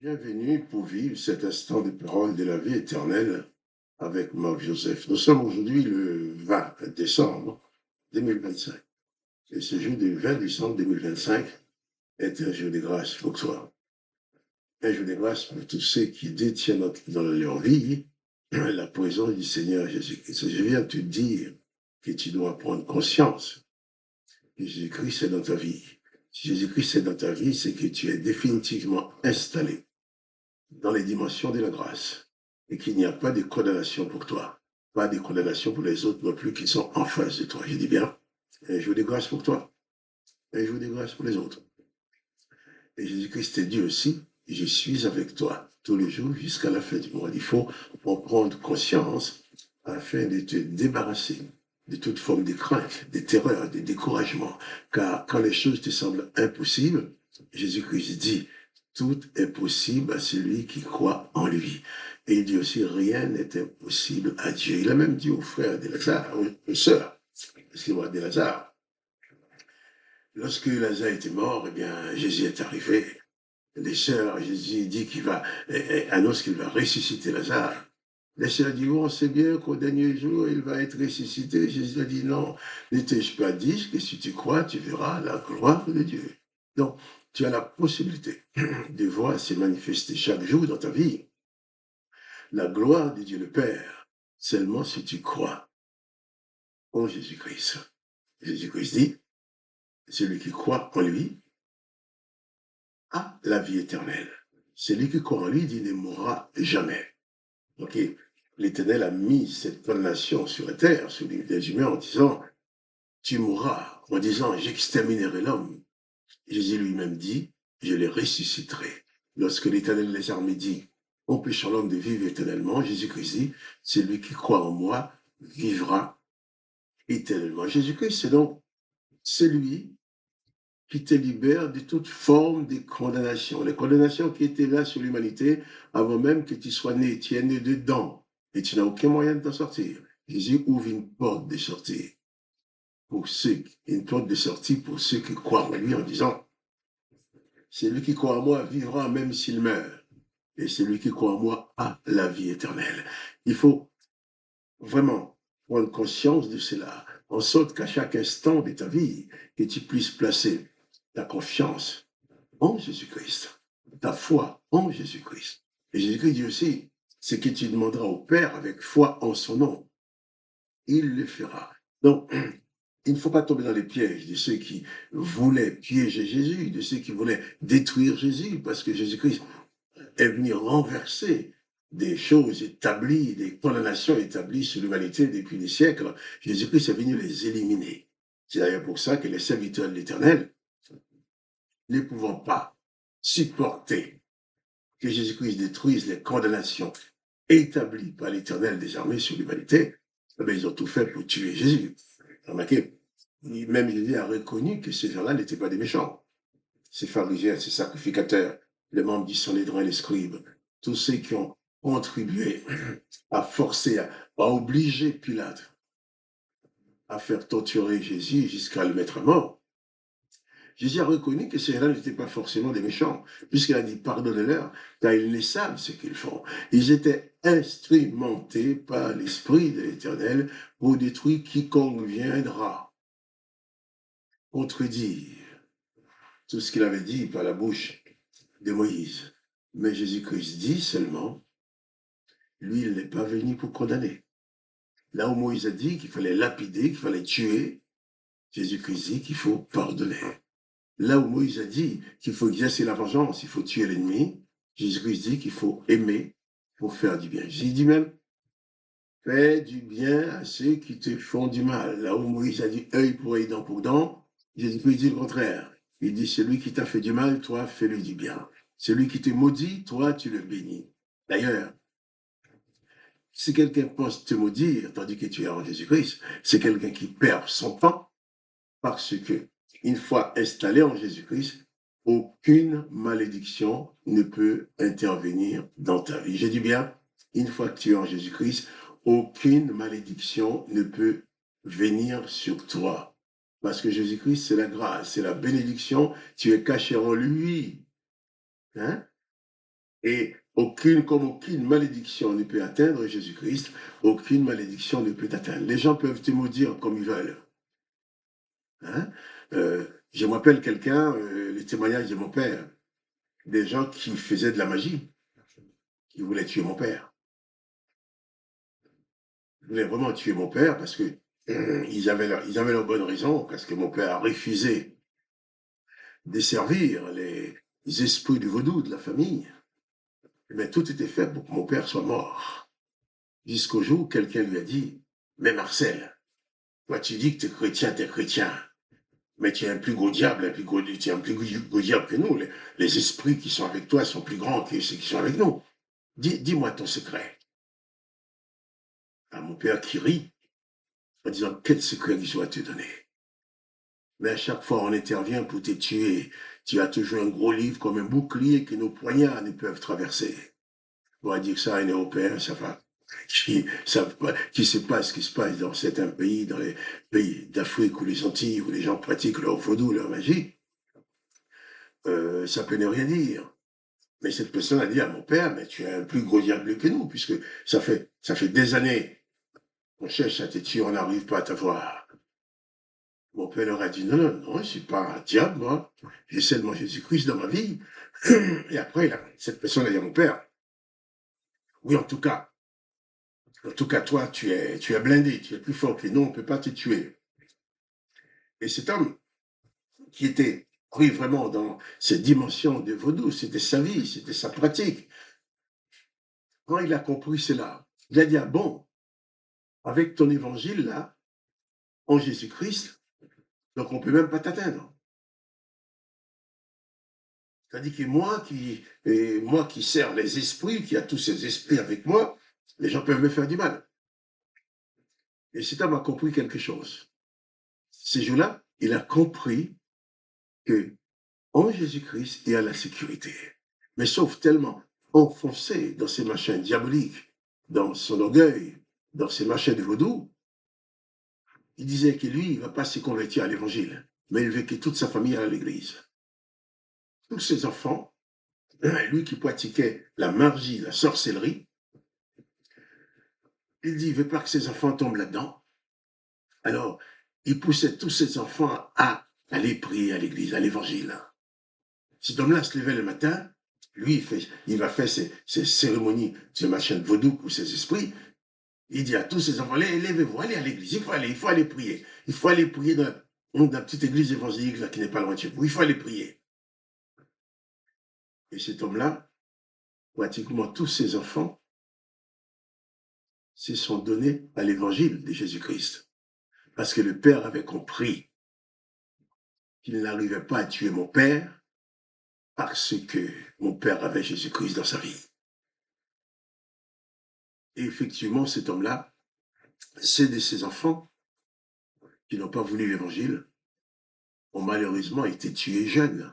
Bienvenue pour vivre cet instant de parole de la vie éternelle avec Marc Joseph. Nous sommes aujourd'hui le 20 décembre 2025. Et ce jour du 20 décembre 2025 est un jour de grâce pour toi. Un jour de grâce pour tous ceux qui détiennent dans leur vie la présence du Seigneur Jésus-Christ. Je viens te dire que tu dois prendre conscience que Jésus-Christ est dans ta vie. Si Jésus-Christ est dans ta vie, c'est que tu es définitivement installé dans les dimensions de la grâce et qu'il n'y a pas de condamnation pour toi, pas de condamnation pour les autres non plus qui sont en face de toi. Je dis bien, un jour de grâce pour toi, un jour de grâce pour les autres. Et Jésus-Christ te dit aussi, je suis avec toi tous les jours jusqu'à la fin du mois. Il faut en prendre conscience afin de te débarrasser de toute forme de crainte, de terreur, de découragement. Car quand les choses te semblent impossibles, Jésus-Christ dit, tout est possible à celui qui croit en lui. Et il dit aussi, rien n'est impossible à Dieu. Il a même dit aux frères de Lazare, aux sœurs, excusez-moi, de Lazare, lorsque Lazare était mort, eh bien, Jésus est arrivé. Les sœurs, Jésus dit annonce qu'il va ressusciter Lazare. Les sœurs disent, on sait bien qu'au dernier jour, il va être ressuscité. Jésus a dit, non, ne t'ai-je pas dit que si tu crois, tu verras la gloire de Dieu. Donc, tu as la possibilité de voir se manifester chaque jour dans ta vie la gloire de Dieu le Père, seulement si tu crois en Jésus-Christ. Jésus-Christ dit, celui qui croit en lui a la vie éternelle. Celui qui croit en lui dit ne mourra jamais. Ok, l'Éternel a mis cette condamnation sur la terre, sur les humains, en disant, tu mourras, en disant, j'exterminerai l'homme. Jésus lui-même dit, je les ressusciterai. Lorsque l'Éternel des armées dit, empêchant l'homme de vivre éternellement, Jésus-Christ dit, celui qui croit en moi vivra éternellement. Jésus-Christ, c'est donc celui qui te libère de toute forme de condamnation. Les condamnations qui étaient là sur l'humanité avant même que tu sois né, tu es né dedans et tu n'as aucun moyen de t'en sortir. Jésus ouvre une porte de sortie pour une porte de sortie pour ceux qui croient en lui en disant, celui qui croit en moi vivra même s'il meurt. Et celui qui croit en moi a la vie éternelle. Il faut vraiment prendre conscience de cela, en sorte qu'à chaque instant de ta vie, que tu puisses placer ta confiance en Jésus-Christ, ta foi en Jésus-Christ. Et Jésus-Christ dit aussi, ce que tu demanderas au Père avec foi en son nom, il le fera. Donc, il ne faut pas tomber dans les pièges de ceux qui voulaient piéger Jésus, de ceux qui voulaient détruire Jésus, parce que Jésus-Christ est venu renverser des choses établies, des condamnations établies sur l'humanité depuis des siècles. Jésus-Christ est venu les éliminer. C'est d'ailleurs pour ça que les serviteurs de l'Éternel, ne pouvant pas supporter que Jésus-Christ détruise les condamnations établies par l'Éternel des armées sur l'humanité, ils ont tout fait pour tuer Jésus. Remarquez, même Jésus a reconnu que ces gens-là n'étaient pas des méchants. Ces pharisiens, ces sacrificateurs, les membres du Sanhédrin et les scribes, tous ceux qui ont contribué à forcer, à obliger Pilate à faire torturer Jésus jusqu'à le mettre à mort. Jésus a reconnu que ces gens-là n'étaient pas forcément des méchants, puisqu'il a dit pardonnez-leur, car ils ne savent ce qu'ils font. Ils étaient instrumentés par l'Esprit de l'Éternel pour détruire quiconque viendra contredire tout ce qu'il avait dit par la bouche de Moïse. Mais Jésus-Christ dit seulement, lui, il n'est pas venu pour condamner. Là où Moïse a dit qu'il fallait lapider, qu'il fallait tuer, Jésus-Christ dit qu'il faut pardonner. Là où Moïse a dit qu'il faut exercer la vengeance, il faut tuer l'ennemi, Jésus-Christ dit qu'il faut aimer pour faire du bien. Jésus dit même, fais du bien à ceux qui te font du mal. Là où Moïse a dit œil pour œil, dent pour dent, Jésus-Christ dit le contraire. Il dit, celui qui t'a fait du mal, toi, fais-lui du bien. Celui qui te maudit, toi, tu le bénis. D'ailleurs, si quelqu'un pense te maudire, tandis que tu es en Jésus-Christ, c'est quelqu'un qui perd son temps, parce que, une fois installé en Jésus-Christ, aucune malédiction ne peut intervenir dans ta vie. Je dis bien, une fois que tu es en Jésus-Christ, aucune malédiction ne peut venir sur toi. Parce que Jésus-Christ, c'est la grâce, c'est la bénédiction, tu es caché en lui. Hein? Et comme aucune malédiction ne peut atteindre Jésus-Christ, aucune malédiction ne peut t'atteindre. Les gens peuvent te maudire comme ils veulent. Hein? Je me rappelle quelqu'un, les témoignages de mon père, des gens qui faisaient de la magie, qui voulaient tuer mon père. Ils voulaient vraiment tuer mon père parce que ils avaient leur bonne raison, parce que mon père a refusé desservir les esprits du vaudou de la famille. Mais tout était fait pour que mon père soit mort. Jusqu'au jour où quelqu'un lui a dit, mais Marcel, toi tu dis que t'es chrétien, mais tu es un plus gros diable, tu es un plus gros diable que nous. Les esprits qui sont avec toi sont plus grands que ceux qui sont avec nous. Dis-moi ton secret. Ah, mon père qui rit, en disant, quel secret que je dois te donner? Mais à chaque fois on intervient pour te tuer, tu as toujours un gros livre comme un bouclier que nos poignards ne peuvent traverser. On va dire ça à un Européen, ça va. Qui ne sait pas ce qui se passe dans certains pays, dans les pays d'Afrique ou les Antilles, où les gens pratiquent leur vaudou, leur magie, ça peut ne rien dire. Mais cette personne a dit à mon père, mais tu es un plus gros diable que nous, puisque ça fait des années qu'on cherche à te tuer, on n'arrive pas à t'avoir. Mon père leur a dit, non, non, non, je ne suis pas un diable, moi. J'ai seulement Jésus-Christ dans ma vie. Et après, cette personne a dit à mon père, oui, en tout cas, toi, tu es blindé, tu es plus fort que nous, on ne peut pas te tuer. Et cet homme, qui était pris vraiment dans cette dimension de vaudou, c'était sa vie, c'était sa pratique. Quand il a compris cela, il a dit, ah bon, avec ton évangile là, en Jésus-Christ, donc on ne peut même pas t'atteindre. C'est-à-dire que moi qui sers les esprits, qui a tous ces esprits avec moi, les gens peuvent me faire du mal. Et cet homme a compris quelque chose. Ces jours-là, il a compris que en Jésus-Christ, il y a la sécurité. Mais sauf tellement enfoncé dans ces machins diaboliques, dans son orgueil, dans ces machins de vaudou, il disait que lui, il ne va pas se convertir à l'évangile, mais il veut que toute sa famille aille à l'église. Tous ses enfants, lui qui pratiquait la magie, la sorcellerie, il dit, il ne veut pas que ses enfants tombent là-dedans. Alors, il poussait tous ses enfants à aller prier à l'église, à l'évangile. Cet homme-là se levait le matin, lui, il va faire ses cérémonies, ses machins de vaudou pour ses esprits. Il dit à tous ses enfants, levez-vous, allez à l'église, il faut aller prier. Il faut aller prier dans la petite église évangélique là, qui n'est pas loin de chez vous. Il faut aller prier. Et cet homme-là, pratiquement tous ses enfants se sont donnés à l'évangile de Jésus-Christ. Parce que le Père avait compris qu'il n'arrivait pas à tuer mon Père parce que mon Père avait Jésus-Christ dans sa vie. Et effectivement, cet homme-là, c'est de ses enfants qui n'ont pas voulu l'évangile, ont malheureusement été tués jeunes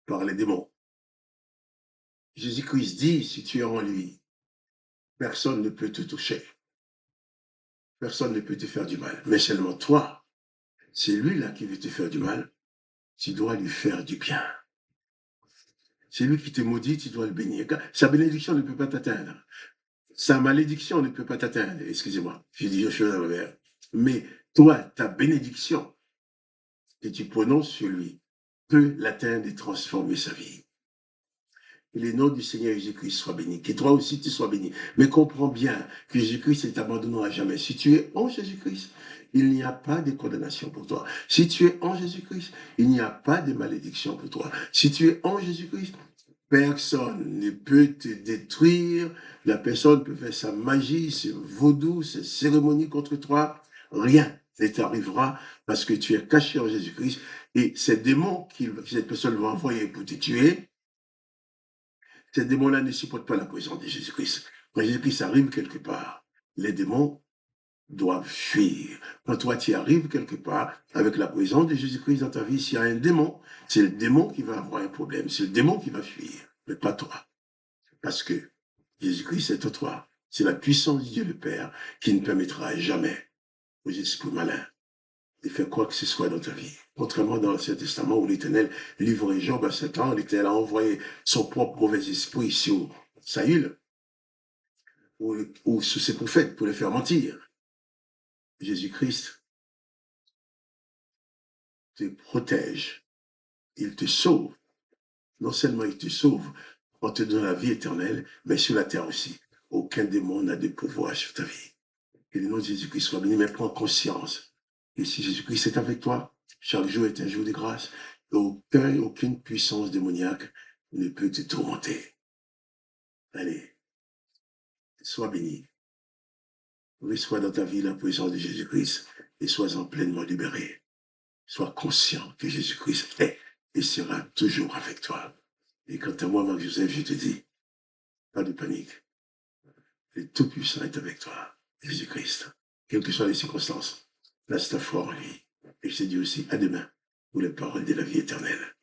par les démons. Jésus-Christ dit, si tu es en lui, personne ne peut te toucher. Personne ne peut te faire du mal. Mais seulement toi, c'est lui-là qui veut te faire du mal. Tu dois lui faire du bien. C'est lui qui te maudit, tu dois le bénir. Sa bénédiction ne peut pas t'atteindre. Sa malédiction ne peut pas t'atteindre. Excusez-moi, j'ai dit une chose à l'envers. Mais toi, ta bénédiction que tu prononces sur lui peut l'atteindre et transformer sa vie. Que le nom du Seigneur Jésus-Christ soit béni. Que toi aussi tu sois béni. Mais comprends bien que Jésus-Christ ne t'abandonnera à jamais. Si tu es en Jésus-Christ, il n'y a pas de condamnation pour toi. Si tu es en Jésus-Christ, il n'y a pas de malédiction pour toi. Si tu es en Jésus-Christ, personne ne peut te détruire. La personne peut faire sa magie, ses vaudou, ses cérémonies contre toi. Rien ne t'arrivera parce que tu es caché en Jésus-Christ. Et ces démons que cette personne va envoyer pour te tuer, ces démons-là ne supportent pas la présence de Jésus-Christ. Quand Jésus-Christ arrive quelque part, les démons doivent fuir. Quand toi, tu arrives quelque part avec la présence de Jésus-Christ dans ta vie, s'il y a un démon, c'est le démon qui va avoir un problème. C'est le démon qui va fuir, mais pas toi. Parce que Jésus-Christ est en toi. C'est la puissance de Dieu le Père qui ne permettra jamais aux esprits malins de faire quoi que ce soit dans ta vie. Contrairement dans l'Ancien Testament où l'Éternel livrait Job à Satan, l'Éternel a envoyé son propre mauvais esprit sur Saül ou sous ses prophètes pour les faire mentir. Jésus-Christ te protège, il te sauve. Non seulement il te sauve en te donnant la vie éternelle, mais sur la terre aussi. Aucun démon n'a de pouvoir sur ta vie. Que le nom de Jésus-Christ soit béni, mais prends conscience. Et si Jésus-Christ est avec toi, chaque jour est un jour de grâce. Aucune puissance démoniaque ne peut te tourmenter. Allez, sois béni. Reçois dans ta vie la présence de Jésus-Christ et sois-en pleinement libéré. Sois conscient que Jésus-Christ est et sera toujours avec toi. Et quant à moi, Marc-Joseph, je te dis, pas de panique. Le Tout-Puissant est avec toi, Jésus-Christ. Quelles que soient les circonstances, reste fort en lui. Et je te dis aussi à demain pour les paroles de la vie éternelle.